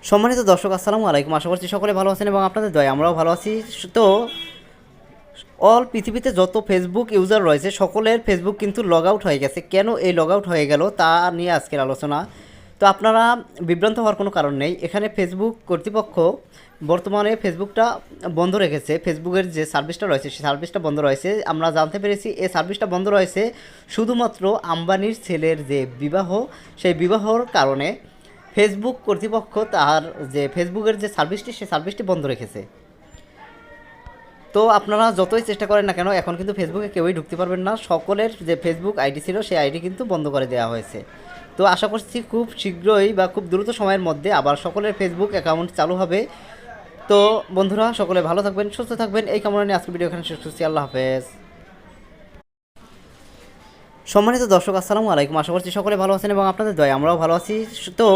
সম্মানিত দর্শক আসসালামু আলাইকুম, আশা করছি সকলে ভালো আছেন এবং আপনাদের দয়ায় আমরাও ভালো আছি। তো অল পৃথিবীতে যত ফেসবুক ইউজার রয়েছে সকলের ফেসবুক কিন্তু লগ আউট হয়ে গেছে। কেন এই লগ আউট হয়ে গেল তা নিয়ে আজকের আলোচনা। তো আপনারা বিভ্রান্ত হওয়ার কোনো কারণ নেই। এখানে ফেসবুক কর্তৃপক্ষ বর্তমানে ফেসবুকটা বন্ধ রেখেছে। ফেসবুকের যে সার্ভিসটা রয়েছে সেই সার্ভিসটা বন্ধ রয়েছে। আমরা জানতে পেরেছি এই সার্ভিসটা বন্ধ রয়েছে শুধুমাত্র আম্বানির ছেলের যে বিবাহ, সেই বিবাহর কারণে ফেসবুক কর্তৃপক্ষ তার যে ফেসবুকের যে সার্ভিসটি সেই সার্ভিসটি বন্ধ রেখেছে। তো আপনারা যতই চেষ্টা করেন না কেন এখন কিন্তু ফেসবুকে কেউই ঢুকতে পারবেন না। সকলের যে ফেসবুক আইডি ছিল সেই আইডি কিন্তু বন্ধ করে দেওয়া হয়েছে। তো আশা করছি খুব শীঘ্রই বা খুব দ্রুত সময়ের মধ্যে আবার সকলের ফেসবুক অ্যাকাউন্ট চালু হবে। তো বন্ধুরা সকলে ভালো থাকবেন, সুস্থ থাকবেন, এই কামনা নিয়ে আজকের ভিডিও এখানে শেষ করছি। আল্লাহ হাফেজ। সম্মানিত দর্শক আসসালামু আলাইকুম, আশা করছি সকলে ভালো আছেন এবং আপনাদের দয়ায় আমরাও ভালো আছি। তো